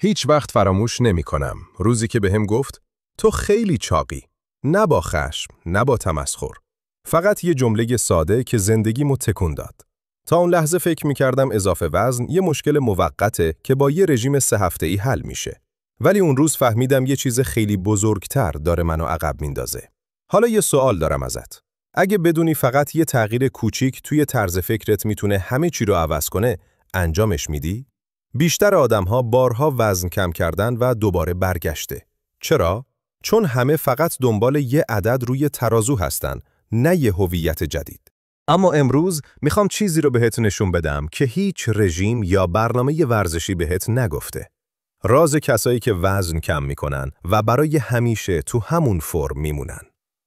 هیچ وقت فراموش نمی کنم روزی که بهم گفت تو خیلی چاقی، نه با خشم، نه با تمسخر. فقط یه جمله ساده که زندگیمو تکون داد. تا اون لحظه فکر می‌کردم اضافه وزن یه مشکل موقته که با یه رژیم 3 هفته‌ای حل میشه. ولی اون روز فهمیدم یه چیز خیلی بزرگتر داره منو عقب میندازه. حالا یه سوال دارم ازت. اگه بدونی فقط یه تغییر کوچیک توی طرز فکرت میتونه همه چی رو عوض کنه، انجامش میدی؟ بیشتر آدم‌ها بارها وزن کم کردن و دوباره برگشته. چرا؟ چون همه فقط دنبال یه عدد روی ترازو هستن، نه یه هویت جدید. اما امروز میخوام چیزی رو بهت نشون بدم که هیچ رژیم یا برنامه ورزشی بهت نگفته. راز کسایی که وزن کم میکنن و برای همیشه تو همون فرم میمونن.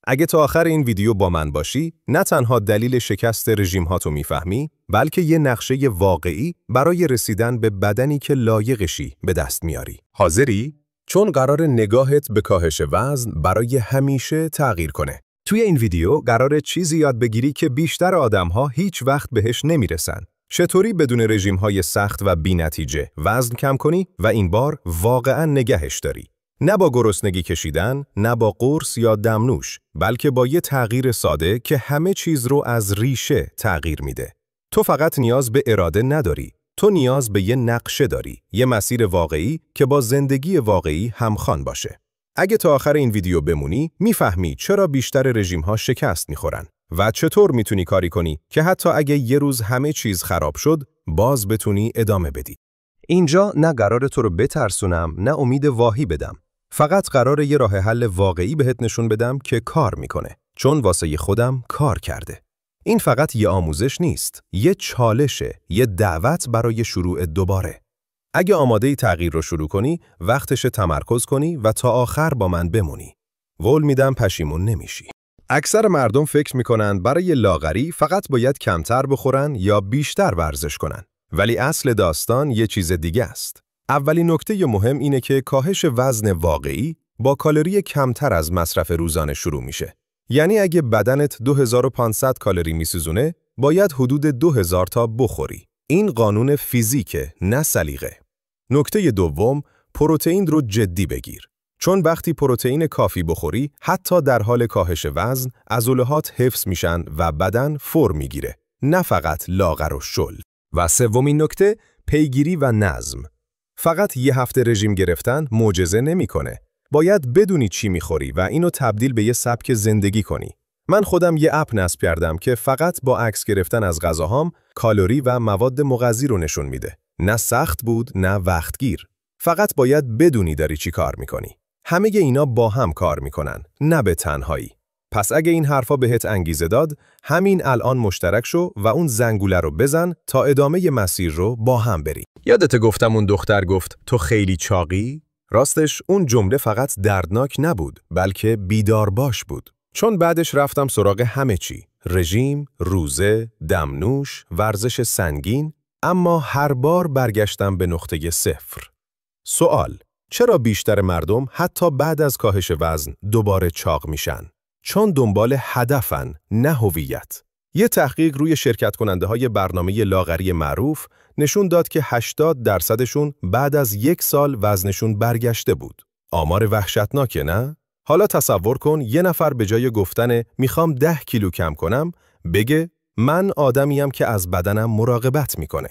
اگه تا آخر این ویدیو با من باشی، نه تنها دلیل شکست رژیم هاتو میفهمی، بلکه یه نقشه واقعی برای رسیدن به بدنی که لایقشی به دست میاری. حاضری؟ چون قرار نگاهت به کاهش وزن برای همیشه تغییر کنه. توی این ویدیو قراره چیزی یاد بگیری که بیشتر آدم‌ها هیچ وقت بهش نمیرسن. چطوری بدون رژیم‌های سخت و بی‌نتیجه وزن کم کنی و این بار واقعاً نگهش داری. نه با گرسنگی کشیدن، نه با قرص یا دمنوش، بلکه با یه تغییر ساده که همه چیز رو از ریشه تغییر میده. تو فقط نیاز به اراده نداری. تو نیاز به یه نقشه داری، یه مسیر واقعی که با زندگی واقعی همخوان باشه. اگه تا آخر این ویدیو بمونی، میفهمی چرا بیشتر رژیم‌ها شکست میخورن و چطور میتونی کاری کنی که حتی اگه یه روز همه چیز خراب شد، باز بتونی ادامه بدی. اینجا نه قراره تو رو بترسونم، نه امید واهی بدم. فقط قراره یه راه حل واقعی بهت نشون بدم که کار میکنه، چون واسه خودم کار کرده. این فقط یه آموزش نیست، یه چالشه، یه دعوت برای شروع دوباره. اگه آماده‌ای تغییر رو شروع کنی، وقتشه تمرکز کنی و تا آخر با من بمونی. قول میدم پشیمون نمیشی. اکثر مردم فکر میکنن برای لاغری فقط باید کمتر بخورن یا بیشتر ورزش کنن. ولی اصل داستان یه چیز دیگه است. اولین نکته مهم اینه که کاهش وزن واقعی با کالری کمتر از مصرف روزانه شروع میشه. یعنی اگه بدنت 2500 کالری میسوزونه، باید حدود 2000 تا بخوری. این قانون فیزیکه، نه سلیقه. نکته دوم، پروتئین رو جدی بگیر. چون وقتی پروتئین کافی بخوری، حتی در حال کاهش وزن، عضلات حفظ میشن و بدن فرم میگیره، نه فقط لاغر و شل. و سومین نکته، پیگیری و نظم. فقط یه هفته رژیم گرفتن معجزه نمیکنه. باید بدونی چی میخوری و اینو تبدیل به یه سبک زندگی کنی. من خودم یه اپ نصب کردم که فقط با عکس گرفتن از غذاهام کالری و مواد مغذی رو نشون میده. نه سخت بود، نه وقتگیر. فقط باید بدونی داری چی کار میکنی. همه اینا با هم کار میکنن، نه به تنهایی. پس اگه این حرفا بهت انگیزه داد، همین الان مشترک شو و اون زنگوله رو بزن تا ادامه مسیر رو با هم بریم. یادت گفتم اون دختر گفت تو خیلی چاقی؟ راستش اون جمله فقط دردناک نبود، بلکه بیدار باش بود. چون بعدش رفتم سراغ همه چی، رژیم، روزه، دمنوش، ورزش سنگین، اما هر بار برگشتم به نقطه صفر. سوال، چرا بیشتر مردم حتی بعد از کاهش وزن دوباره چاق میشن؟ چون دنبال هدفن، نه هویت. یه تحقیق روی شرکت کننده های برنامه لاغری معروف نشون داد که 80% بعد از 1 سال وزنشون برگشته بود. آمار وحشتناکه نه؟ حالا تصور کن یه نفر به جای گفتن میخوام 10 کیلو کم کنم، بگه من آدمیم که از بدنم مراقبت میکنه.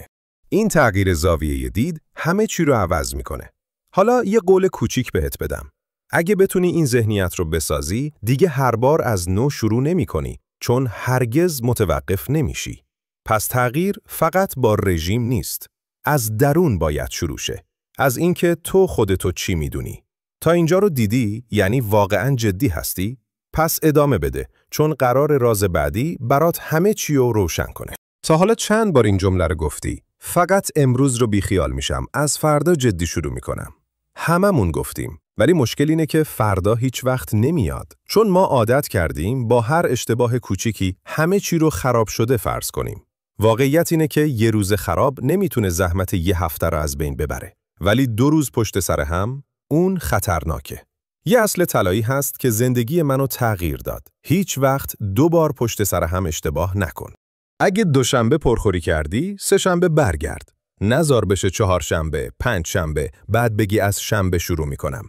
این تغییر زاویه دید همه چی رو عوض میکنه. حالا یه قول کوچیک بهت بدم. اگه بتونی این ذهنیت رو بسازی، دیگه هر بار از نو شروع نمی کنی، چون هرگز متوقف نمیشی. پس تغییر فقط با رژیم نیست. از درون باید شروع شه. از اینکه تو خودتو چی میدونی. تا اینجا رو دیدی؟ یعنی واقعاً جدی هستی؟ پس ادامه بده، چون قرار راز بعدی برات همه چی رو روشن کنه. تا حالا چند بار این جمله رو گفتی؟ فقط امروز رو بیخیال میشم، از فردا جدی شروع میکنم. هممون گفتیم، ولی مشکل اینه که فردا هیچ وقت نمیاد، چون ما عادت کردیم با هر اشتباه کوچیکی همه چی رو خراب شده فرض کنیم. واقعیت اینه که یه روز خراب نمیتونه زحمت یه هفته رو از بین ببره، ولی 2 روز پشت سر هم اون خطرناکه. یه اصل طلایی هست که زندگی منو تغییر داد. هیچ وقت 2 بار پشت سر هم اشتباه نکن. اگه دوشنبه پرخوری کردی، سه‌شنبه برگرد. نذار بشه چهارشنبه، پنجشنبه، بعد بگی از شنبه شروع میکنم.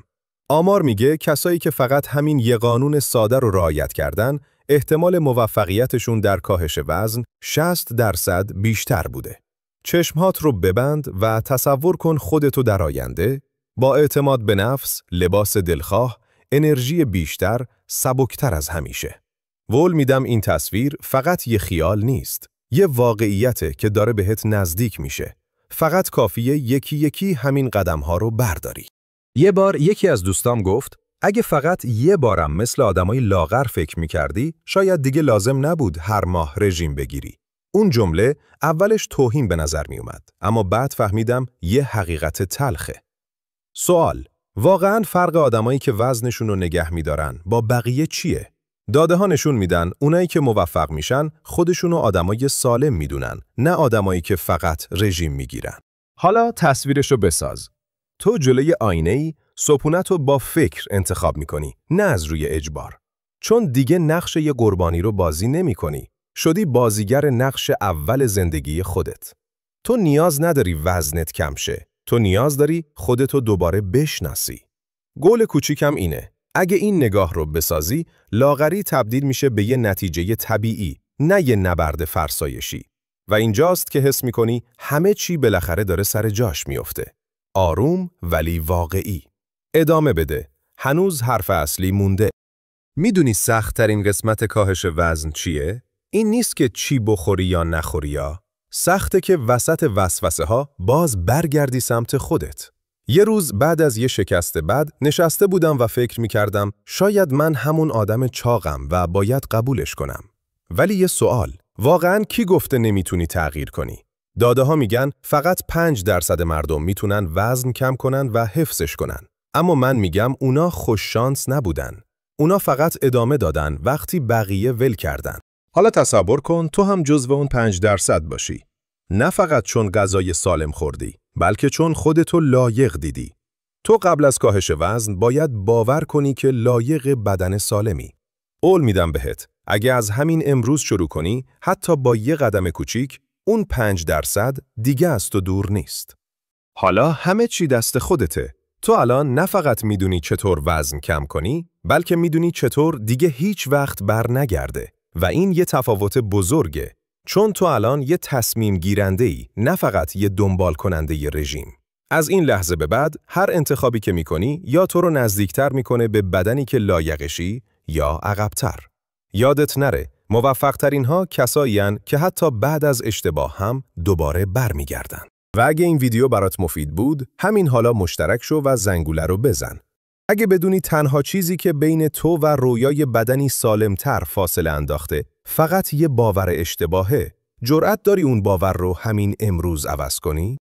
آمار میگه کسایی که فقط همین یه قانون ساده رو رعایت کردن، احتمال موفقیتشون در کاهش وزن 60% بیشتر بوده. چشمهات رو ببند و تصور کن خودتو در آینده با اعتماد به نفس، لباس دلخواه، انرژی بیشتر، سبکتر از همیشه. قول میدم این تصویر فقط یه خیال نیست، یه واقعیته که داره بهت نزدیک میشه. فقط کافیه یکی یکی همین قدم‌ها رو برداری. یه بار یکی از دوستام گفت اگه فقط یه بارم مثل آدمای لاغر فکر می‌کردی، شاید دیگه لازم نبود هر ماه رژیم بگیری. اون جمله اولش توهین به نظر می اومد، اما بعد فهمیدم یه حقیقت تلخه. سوال: واقعاً فرق آدمایی که وزنشون رو نگه می‌دارن با بقیه چیه؟ داده‌ها نشون میدن اونایی که موفق میشن خودشونو آدمای سالم میدونن، نه آدمایی که فقط رژیم میگیرن. حالا تصویرشو بساز. تو جلوی آینه‌ای صبحونه‌تو با فکر انتخاب میکنی، نه از روی اجبار. چون دیگه نقش یه قربانی رو بازی نمی‌کنی. شدی بازیگر نقش اول زندگی خودت. تو نیاز نداری وزنت کم شه. تو نیاز داری خودتو دوباره بشناسی. گول کوچیکم اینه: اگه این نگاه رو بسازی، لاغری تبدیل میشه به یه نتیجه طبیعی، نه یه نبرد فرسایشی. و اینجاست که حس میکنی همه چی بالاخره داره سر جاش میفته. آروم ولی واقعی. ادامه بده. هنوز حرف اصلی مونده. میدونی سخت‌ترین قسمت کاهش وزن چیه؟ این نیست که چی بخوری یا نخوری یا. سخته که وسط وسوسه ها باز برگردی سمت خودت. یه روز بعد از یه شکست بد نشسته بودم و فکر می‌کردم شاید من همون آدم چاقم و باید قبولش کنم. ولی یه سوال: واقعاً کی گفته نمیتونی تغییر کنی؟ داده‌ها میگن فقط 5% مردم میتونن وزن کم کنن و حفظش کنن. اما من میگم اونا خوش شانس نبودن. اونا فقط ادامه دادن وقتی بقیه ول کردن. حالا تصور کن تو هم جزو اون 5% باشی. نه فقط چون غذای سالم خوردی، بلکه چون خودتو لایق دیدی. تو قبل از کاهش وزن باید باور کنی که لایق بدن سالمی. قول میدم بهت، اگه از همین امروز شروع کنی، حتی با یه قدم کوچیک، اون 5% دیگه از تو دور نیست. حالا همه چی دست خودته. تو الان نه فقط میدونی چطور وزن کم کنی، بلکه میدونی چطور دیگه هیچ وقت بر نگرده. و این یه تفاوت بزرگه، چون تو الان یه تصمیم گیرنده‌ای، نه فقط یه دنبال کننده ی رژیم. از این لحظه به بعد هر انتخابی که میکنی یا تو رو نزدیکتر میکنه به بدنی که لایقشی یا عقب‌تر. یادت نره، موفق‌ترین ها کسایین که حتی بعد از اشتباه هم دوباره برمیگردن. و اگه این ویدیو برات مفید بود، همین حالا مشترک شو و زنگوله رو بزن. اگه بدونی تنها چیزی که بین تو و رویای بدنی سالمتر فاصله انداخته فقط یه باور اشتباهه، جرأت داری اون باور رو همین امروز عوض کنی؟